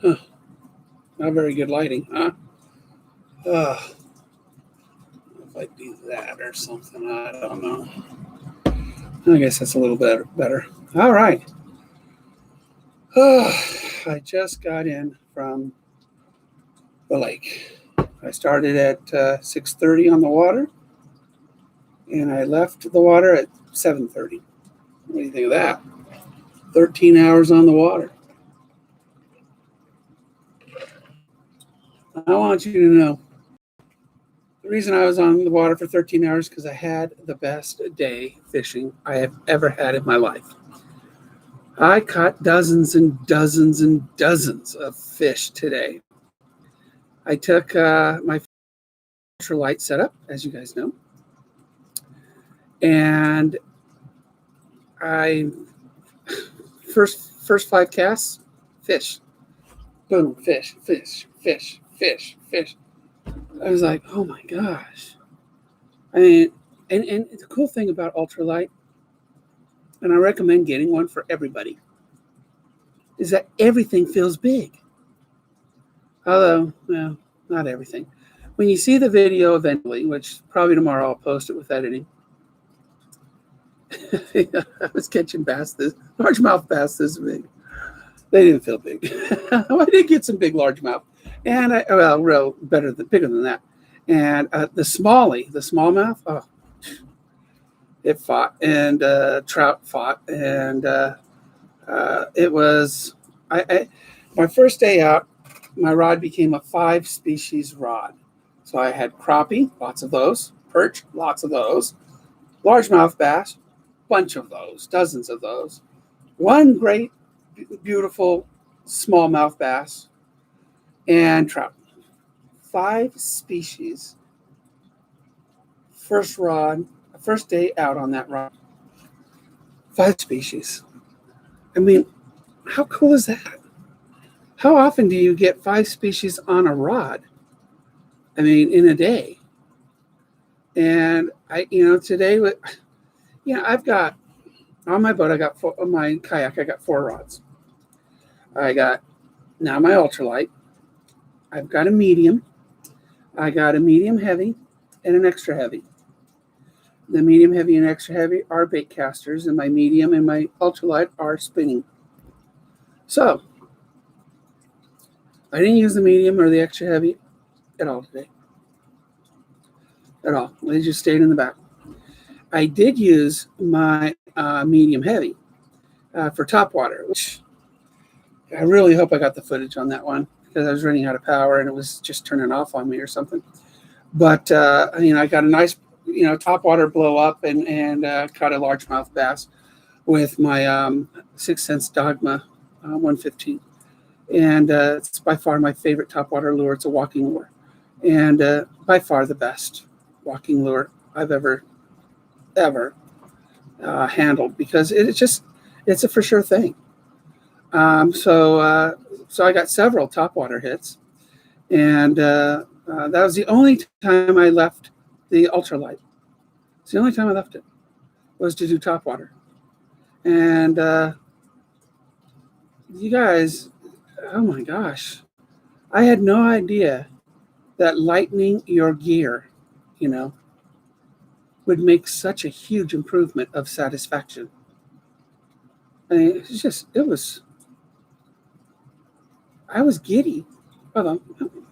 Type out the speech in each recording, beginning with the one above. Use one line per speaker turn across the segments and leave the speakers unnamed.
Huh. Not very good lighting, huh? If I do that or something, I don't know. I guess that's a little bit better. All right. I just got in from the lake. I started at 6:30 on the water, and I left the water at 7:30. What do you think of that? 13 hours on the water. I want you to know the reason I was on the water for 13 hours because I had the best day fishing I have ever had in my life. I caught dozens and dozens and dozens of fish today. I took my ultralight setup, as you guys know, and I first 5 casts, fish, boom, fish, fish, fish, fish, fish. I was like, oh my gosh. I mean, and the cool thing about ultralight, and I recommend getting one for everybody, is that everything feels big. Although, well, not everything. When you see the video eventually, which probably tomorrow I'll post it with editing, I was catching bass, largemouth bass this big. They didn't feel big. I did get some big largemouth, and bigger than that. And the smallmouth, oh, it fought, and trout fought, and it was. My first day out, my rod became a 5 species rod. So I had crappie, lots of those, perch, lots of those, largemouth bass, bunch of those, dozens of those, one great, beautiful smallmouth bass, and trout. 5 species. First day out on that rod. 5 species. I mean, how cool is that? How often do you get 5 species on a rod? I mean, in a day. And today, I've got, on my boat, on my kayak, I got 4 rods. I got now my ultralight. I've got a medium. I got a medium heavy and an extra heavy. The medium heavy and extra heavy are bait casters, and my medium and my ultralight are spinning. So I didn't use the medium or the extra heavy at all today. At all. They just stayed in the back. I did use my medium heavy for topwater, which I really hope I got the footage on that one because I was running out of power and it was just turning off on me or something. But I got a nice topwater blow up and caught a largemouth bass with my 6 Sense Dogma 115. And it's by far my favorite topwater lure. It's a walking lure. And by far the best walking lure I've ever handled because it's a for sure thing. So I got several topwater hits. And that was the only time I left the ultralight. It's the only time I left it was to do topwater. And you guys, oh my gosh, I had no idea that lightening your gear, would make such a huge improvement of satisfaction. I mean, I was giddy. Well,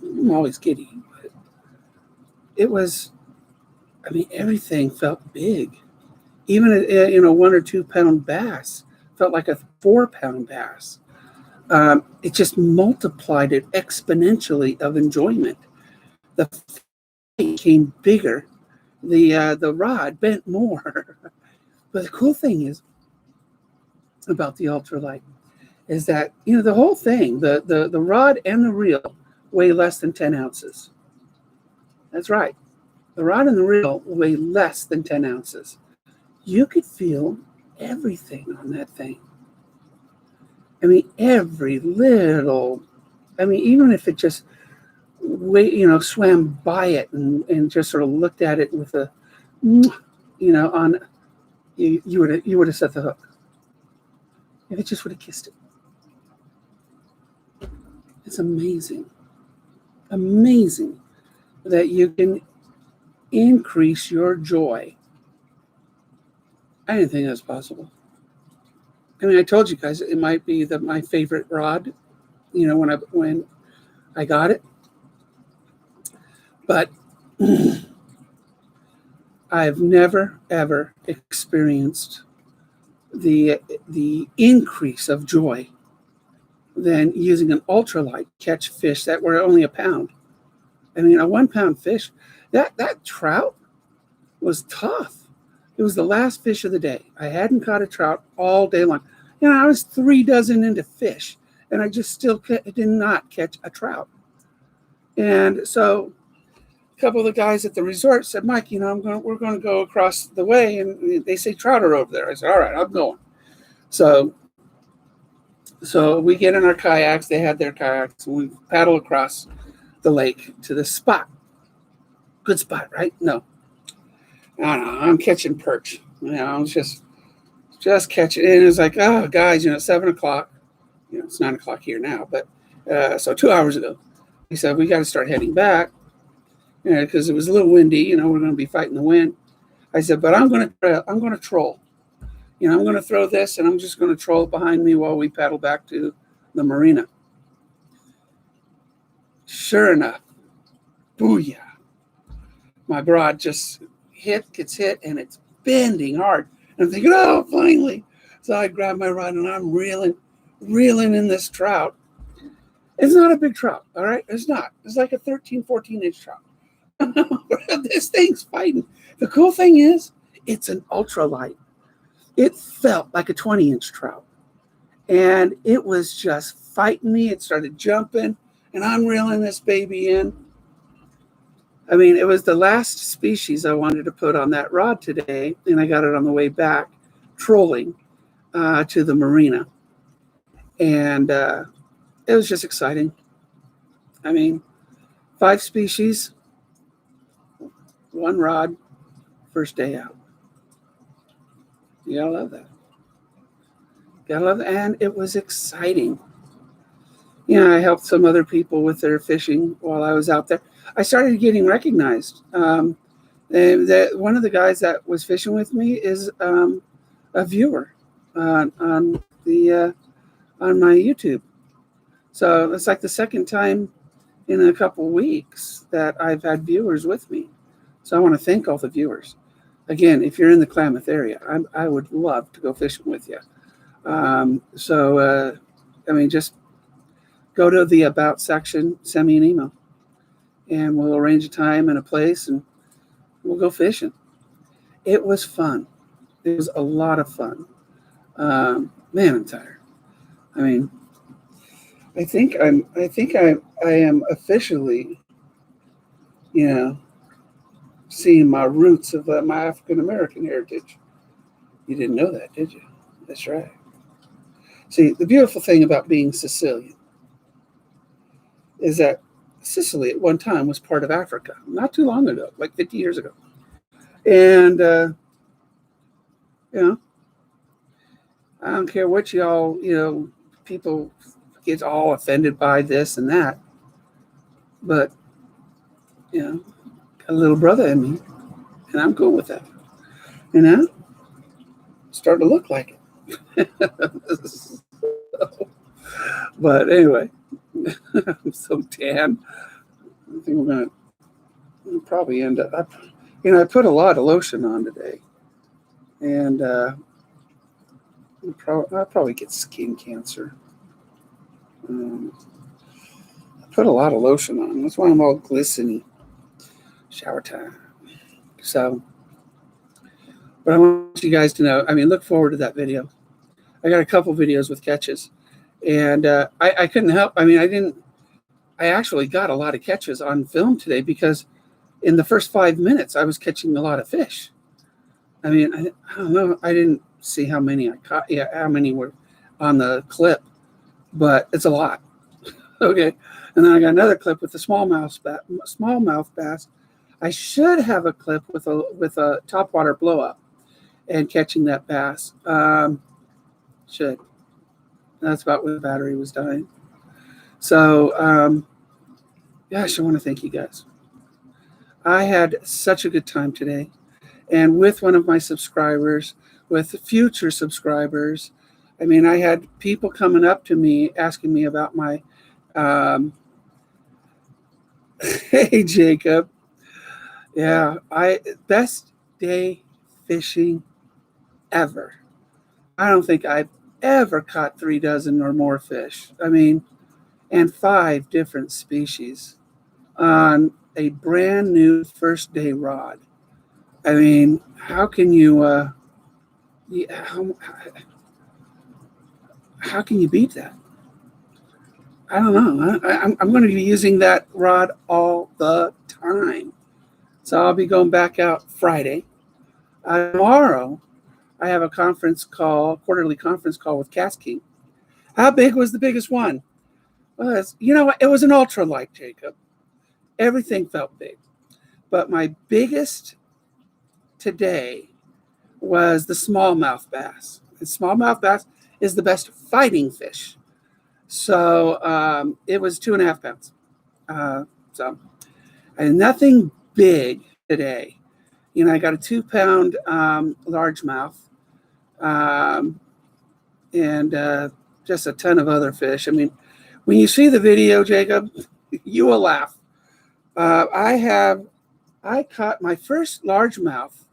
I'm always giddy. But it was, everything felt big. Even a 1 or 2 pound bass felt like a 4 pound bass. It just multiplied it exponentially of enjoyment. The fight became bigger. The rod bent more. But the cool thing is about the ultralight is that the whole thing, the rod and the reel weigh less than 10 ounces. That's right. The rod and the reel weigh less than 10 ounces. You could feel everything on that thing. Every little, even if it just swam by it and just sort of looked at it with a, on, you would have set the hook. If it just would have kissed it. It's amazing. Amazing that you can increase your joy. I didn't think that was possible. I mean, I told you guys it might be my favorite rod, when I got it. But I've never, ever experienced the increase of joy than using an ultralight catch fish that were only a pound. I mean, a 1 pound fish, that trout was tough. It was the last fish of the day. I hadn't caught a trout all day long. I was 3 dozen into fish, and I just still did not catch a trout. And so a couple of the guys at the resort said, Mike, we're going to go across the way, and they say trout are over there. I said, all right, I'm going. So we get in our kayaks. They had their kayaks, and we paddle across the lake to this spot. Good spot, right? No. I don't know. I'm catching perch. I'm just catching. And it's like, oh, guys, 7 o'clock. It's 9 o'clock here now. But so 2 hours ago, he said, we got to start heading back because it was a little windy. We're going to be fighting the wind. I said, but I'm going to troll. I'm going to throw this, and I'm just going to troll behind me while we paddle back to the marina. Sure enough, booyah. My rod just gets hit, and it's bending hard. And I'm thinking, oh, finally. So I grab my rod, and I'm reeling in this trout. It's not a big trout, all right? It's not. It's like a 13, 14-inch trout. This thing's fighting. The cool thing is, it's an ultralight. It felt like a 20-inch trout. And it was just fighting me. It started jumping, and I'm reeling this baby in. I mean, it was the last species I wanted to put on that rod today, and I got it on the way back, trolling to the marina. And it was just exciting. I mean, 5 species, 1 rod, first day out. You gotta love that. And it was exciting. I helped some other people with their fishing while I was out there. I started getting recognized. One of the guys that was fishing with me is a viewer on my YouTube. So it's like the second time in a couple weeks that I've had viewers with me. So I want to thank all the viewers. Again, if you're in the Klamath area, I would love to go fishing with you. Just go to the About section, send me an email, and we'll arrange a time and a place, and we'll go fishing. It was fun. It was a lot of fun. Man, I'm tired. I mean, I think I am officially, seeing my roots of my African American heritage. You didn't know that, did you? That's right. See, the beautiful thing about being Sicilian is that Sicily at one time was part of Africa, not too long ago, like 50 years ago. And, I don't care what y'all, people get all offended by this and that. But, got a little brother in me, and I'm cool with that. Starting to look like it. But anyway, I'm so tan. I think we'll probably end up. I put a lot of lotion on today, and I'll probably get skin cancer. I put a lot of lotion on. That's why I'm all glistening. Shower time. So, but I want you guys to know, look forward to that video. I got a couple videos with catches, and I couldn't help. I actually got a lot of catches on film today because in the first 5 minutes, I was catching a lot of fish. I don't know. I didn't see how many I caught. Yeah, how many were on the clip, but it's a lot. Okay. And then I got another clip with the smallmouth bass. I should have a clip with a topwater blow up and catching that bass. Should. That's about when the battery was dying. So, gosh, I want to thank you guys. I had such a good time today. And with one of my subscribers, with future subscribers, I mean, I had people coming up to me asking me about my, hey, Jacob. Yeah, best day fishing ever. I don't think I've ever caught 3 dozen or more fish. I mean, and 5 different species on a brand new first day rod. I mean, how can you, how can you beat that? I don't know. I'm going to be using that rod all the time. So I'll be going back out Friday. Tomorrow, I have a quarterly conference call with Kastking. How big was the biggest one? Well, you know what? It was an ultralight, Jacob. Everything felt big. But my biggest today was the smallmouth bass. And smallmouth bass is the best fighting fish. So it was 2.5 pounds. So and nothing big today. You know, I got a 2-pound largemouth and just a ton of other fish. I mean, when you see the video, Jacob, you will laugh. I caught my first largemouth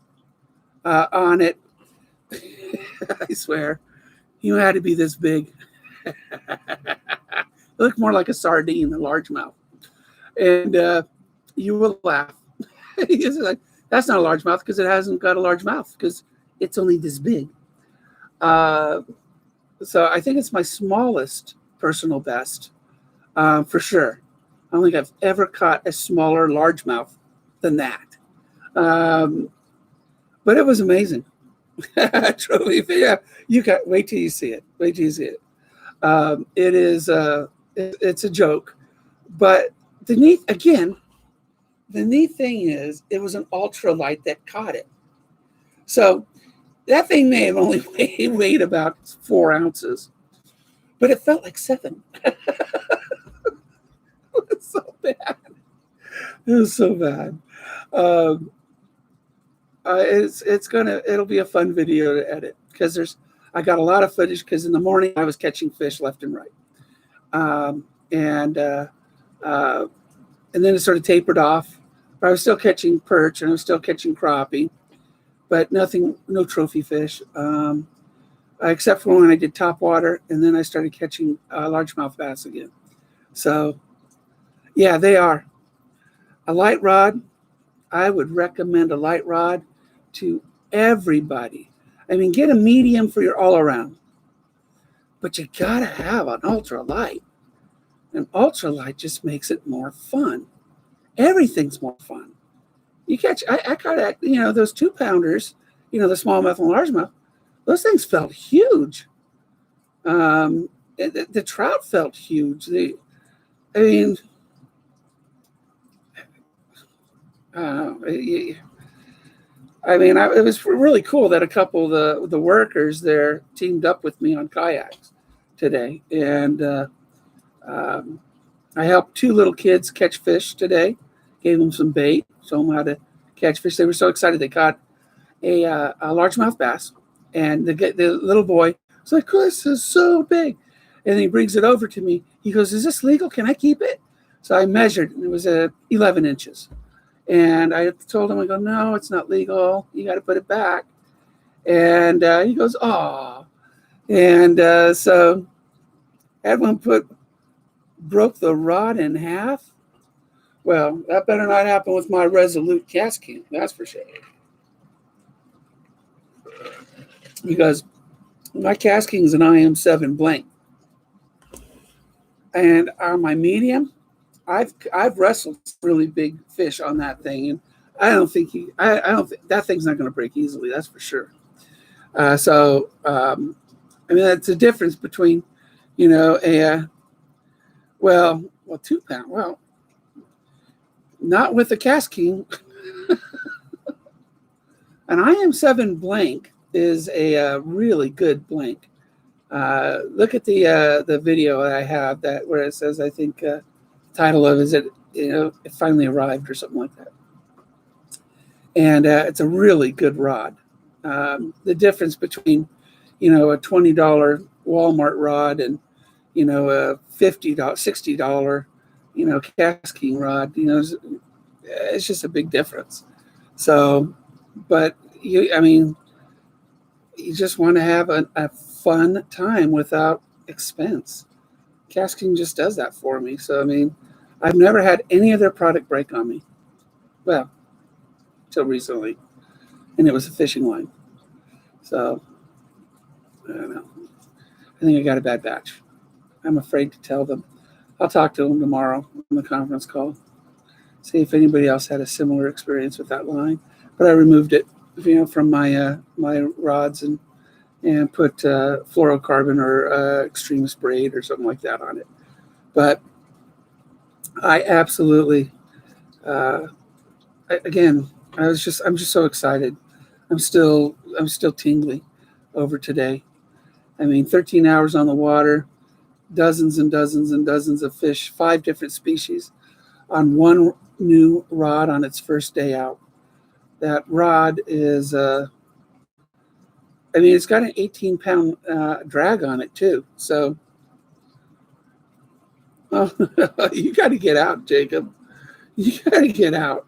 on it. I swear, you had to be this big. It looked more like a sardine than largemouth. And you will laugh. Like, that's not a largemouth because it hasn't got a large mouth because it's only this big. So I think it's my smallest personal best for sure. I don't think I've ever caught a smaller largemouth than that. But it was amazing. Trophy. Yeah, you got wait till you see it. Wait till you see it. It is it's a joke, but the neat thing is it was an ultralight that caught it. So that thing may have only weighed about 4 ounces, but it felt like 7. It was so bad. It was so bad. It'll be a fun video to edit because I got a lot of footage because in the morning I was catching fish left and right, and then it sort of tapered off. But I was still catching perch and I was still catching crappie, but no trophy fish, except for when I did top water, and then I started catching largemouth bass again. So, yeah, they are a light rod. I would recommend a light rod to everybody. I mean, get a medium for your all around, but you gotta have an ultralight. An ultralight just makes it more fun. Everything's more fun. You catch, I caught, those 2-pounders, the smallmouth and largemouth. Those things felt huge. The trout felt huge. I don't know. It was really cool that a couple of the workers there teamed up with me on kayaks today. And I helped 2 little kids catch fish today, gave them some bait, showed them how to catch fish. They were so excited. They caught a largemouth bass. And the little boy was like, "This is so big." And he brings it over to me. He goes, "Is this legal? Can I keep it?" So I measured, and it was 11 inches. And I told him, I go, "No, it's not legal. You got to put it back." And he goes, "Aw." And so everyone broke the rod in half. Well, that better not happen with my Resolute casting, that's for sure. Because my casting is an IM7 blank. And on my medium, I've wrestled really big fish on that thing, and I don't think that thing's not going to break easily. That's for sure. That's a difference between, 2 pound. Well, not with the casting. An IM7 blank is a really good blank. Look at the video that I have that where it says, I think title of is it it finally arrived or something like that. And it's a really good rod. The difference between a $20 Walmart rod and a $50, $60 kastking rod, it's just a big difference. So, but you just want to have a fun time without expense. Kastking just does that for me. So, I've never had any of their product break on me. Well, till recently. And it was a fishing line. So, I don't know. I think I got a bad batch. I'm afraid to tell them. I'll talk to them tomorrow on the conference call. See if anybody else had a similar experience with that line. But I removed it, from my my rods and put fluorocarbon or extremus braid or something like that on it. But I absolutely, again, I'm just so excited. I'm still tingly over today. 13 hours on the water, dozens and dozens and dozens of fish, 5 different species on one new rod on its first day out. That rod is, it's got an 18-pound drag on it too. So, you got to get out, Jacob. You got to get out.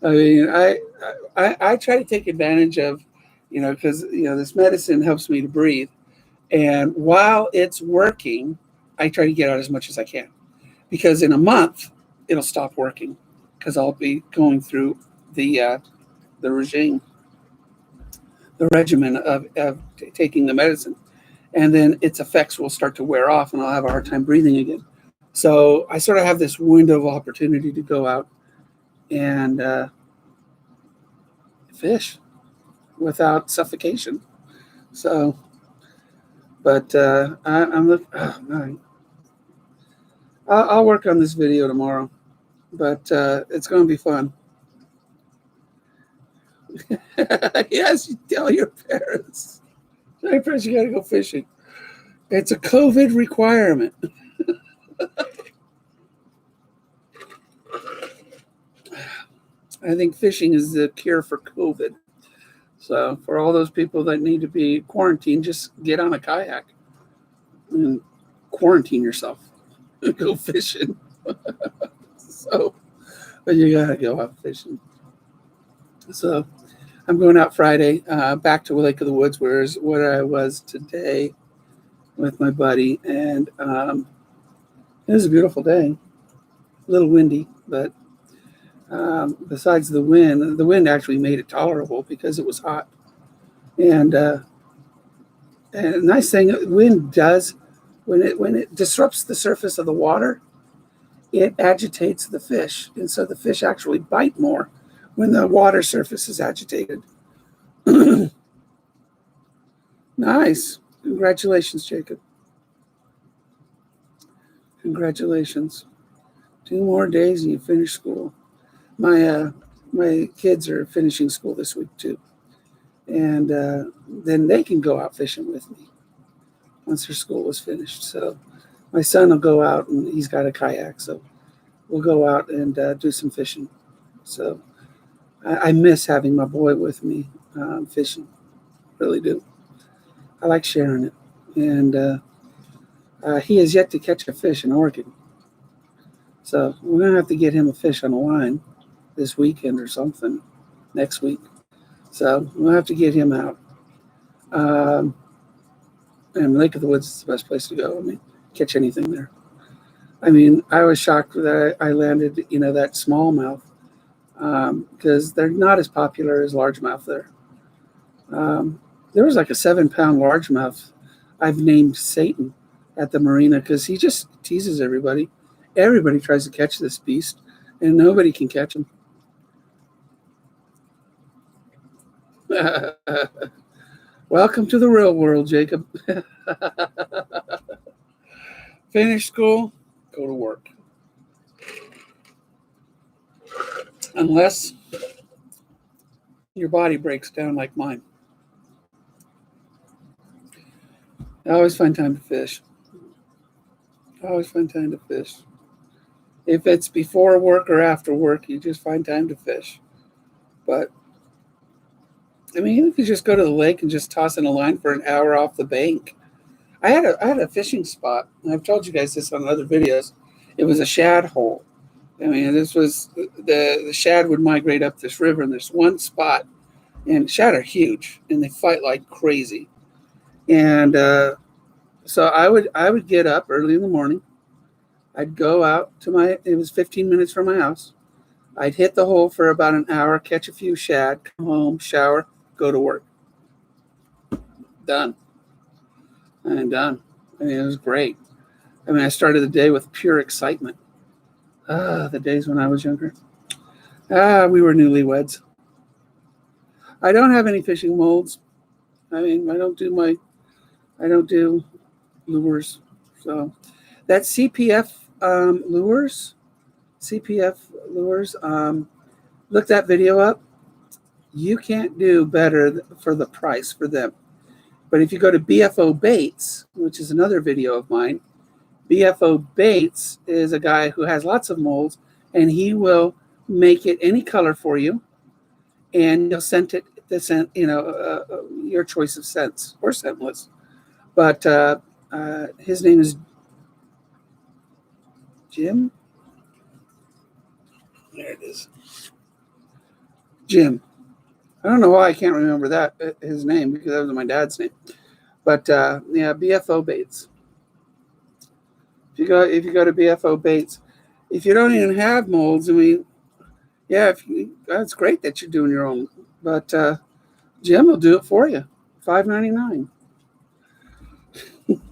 I try to take advantage of, because this medicine helps me to breathe, and while it's working, I try to get out as much as I can, because in a month it'll stop working, because I'll be going through the regime, the regimen of taking the medicine, and then its effects will start to wear off, and I'll have a hard time breathing again. So I sort of have this window of opportunity to go out and fish without suffocation. So, but I'm looking. Oh, no. I'll work on this video tomorrow, but it's going to be fun. Yes, you tell your parents. Tell your parents you got to go fishing. It's a COVID requirement. I think fishing is the cure for COVID. So for all those people that need to be quarantined, just get on a kayak and quarantine yourself. Go fishing. So, but you gotta go out fishing. So I'm going out Friday, back to Lake of the Woods, where I was today with my buddy, and it was a beautiful day. A little windy, but besides the wind actually made it tolerable because it was hot. And a nice thing, wind does, when it disrupts the surface of the water, it agitates the fish, and so the fish actually bite more when the water surface is agitated. Nice. Congratulations, Jacob. Congratulations. 2 more days and you finish school. My kids are finishing school this week too, and then they can go out fishing with me once their school was finished. So my son will go out, and he's got a kayak, so we'll go out and do some fishing. So I miss having my boy with me fishing, really do. I like sharing it, and he has yet to catch a fish in Oregon. So we're going to have to get him a fish on a line this weekend or something next week. So we'll have to get him out. And Lake of the Woods is the best place to go. Catch anything there. I was shocked that I landed, that smallmouth, because they're not as popular as largemouth there. There was like a 7-pound largemouth I've named Satan at the marina because he just teases everybody. Everybody tries to catch this beast, and nobody can catch him. Welcome to the real world, Jacob. Finish school, go to work. Unless your body breaks down like mine. I always find time to fish. I always find time to fish. If it's before work or after work, you just find time to fish. But I mean, you could just go to the lake and just toss in a line for an hour off the bank. I had a fishing spot, and I've told you guys this on other videos. It was a shad hole. I mean, this was the shad would migrate up this river, and there's one spot, and shad are huge, and they fight like crazy. And so I would get up early in the morning. I'd go out to it was 15 minutes from my house. I'd hit the hole for about an hour, catch a few shad, come home, shower, go to work. Done. I'm done. I mean, it was great. I mean, I started the day with pure excitement. The days when I was younger. We were newlyweds. I don't have any fishing molds. I mean, I don't do lures. So that CPF lures, look that video up. You can't do better for the price for them. But if you go to BFO Baits, which is another video of mine, BFO Baits is a guy who has lots of molds, and he will make it any color for you, and he'll send it the scent, your choice of scents or scentless. But his name is Jim. There it is, Jim. I don't know why I can't remember his name, because that was my dad's name. But yeah, BFO Baits. If you go to BFO Baits, if you don't even have molds, I mean, yeah, that's great that you're doing your own. But Jim will do it for you, $5.99.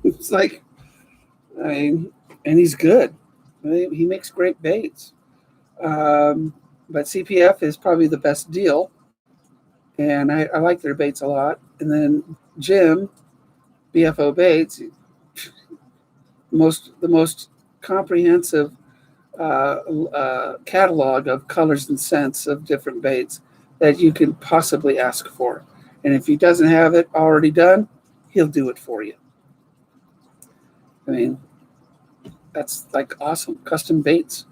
It's like, I mean, and he's good. He makes great baits. But CPF is probably the best deal, and I like their baits a lot. And then Jim, BFO Baits, the most comprehensive catalog of colors and scents of different baits that you can possibly ask for. And if he doesn't have it already done, he'll do it for you. I mean, that's like awesome. Custom baits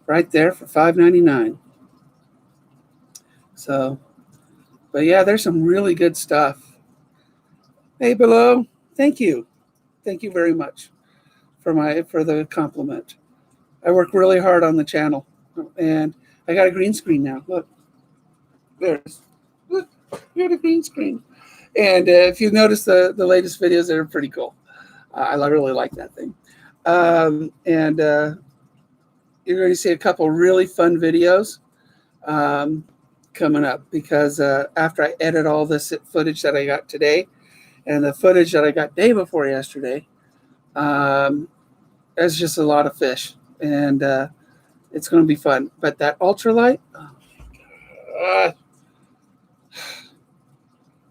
right there for $5.99. So, but yeah, there's some really good stuff. Hey, Below, thank you. Thank you very much for the compliment. I work really hard on the channel, and I got a green screen now. Look, there's, look, you got a green screen. And if you notice the latest videos, they're pretty cool. I really like that thing. And you're going to see a couple really fun videos coming up, because after I edit all this footage that I got today and the footage that I got day before yesterday, there's just a lot of fish, and it's going to be fun. But that ultralight, oh my God,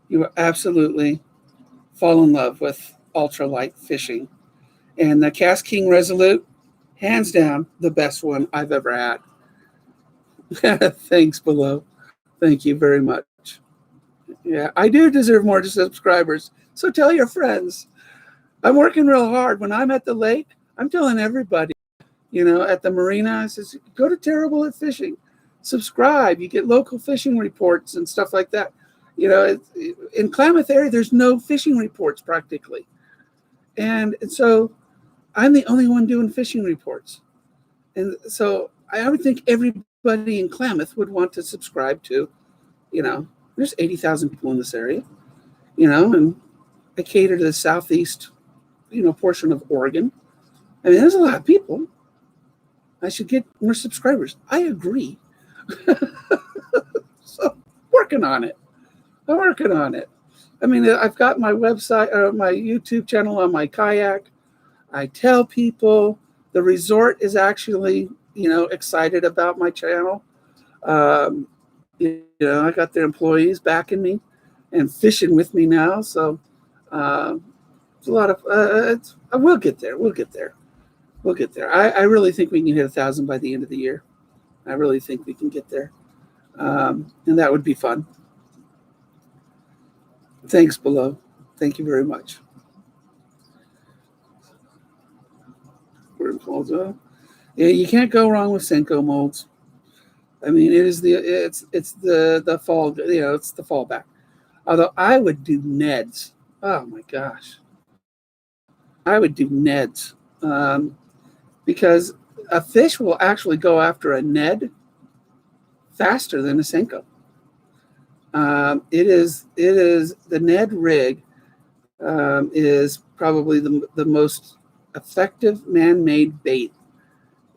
you will absolutely fall in love with ultralight fishing. And the Kastking Resolute, hands down, the best one I've ever had. Thanks, Below. Thank you very much. Yeah, I do deserve more subscribers, so tell your friends. I'm working real hard. When I'm at the lake, I'm telling everybody, at the marina, I says, go to Terrible at Fishing, subscribe. You get local fishing reports and stuff like that. In Klamath area, there's no fishing reports practically. And so I'm the only one doing fishing reports. And so I would think everybody in Klamath would want to subscribe to, there's 80,000 people in this area, and I cater to the southeast, portion of Oregon. I mean, there's a lot of people. I should get more subscribers. I agree. So working on it. I'm working on it. I mean, I've got my website or my YouTube channel on my kayak. I tell people the resort is actually, excited about my channel. I got their employees backing me and fishing with me now. So it's a lot of, we'll get there. We'll get there. We'll get there. I really think we can hit 1,000 by the end of the year. I really think we can get there. And that would be fun. Thanks, Below. Thank you very much. different molds. Yeah, you can't go wrong with Senko molds. I mean, it's the fall, it's the fallback. Although I would do Neds. Oh my gosh, I would do Neds, because a fish will actually go after a Ned faster than a Senko. It is the Ned rig is probably the most effective man-made bait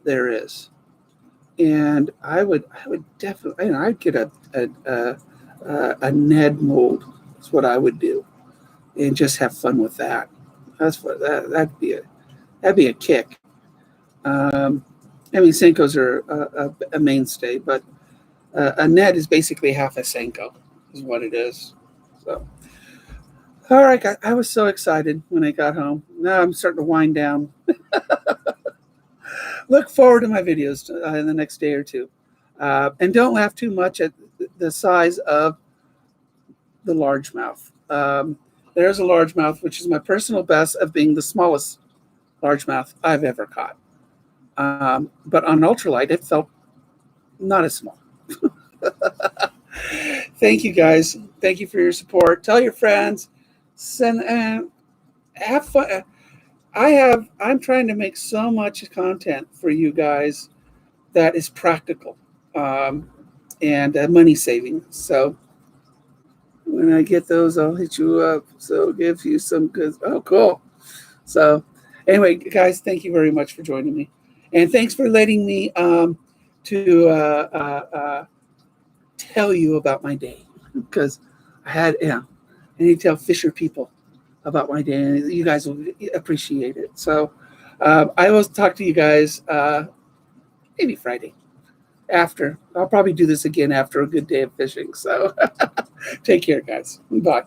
there is, and I would definitely, I'd get a Ned mold. That's what I would do, and just have fun with that. That's what that'd be a kick. I mean, Senkos are a mainstay, but a Ned is basically half a Senko, is what it is. So, all right, guys, I was so excited when I got home. Now I'm starting to wind down. Look forward to my videos in the next day or two. And don't laugh too much at the size of the largemouth. There's a largemouth, which is my personal best of being the smallest largemouth I've ever caught. But on ultralight, it felt not as small. Thank you, guys. Thank you for your support. Tell your friends. Send have fun. I'm trying to make so much content for you guys that is practical, and money saving. So when I get those, I'll hit you up. So give you some good. Oh, cool. So anyway, guys, thank you very much for joining me, and thanks for letting me to tell you about my day, because I need to tell Fisher people about my day, and you guys will appreciate it. So I will talk to you guys maybe Friday after. I'll probably do this again after a good day of fishing. So take care, guys. Bye.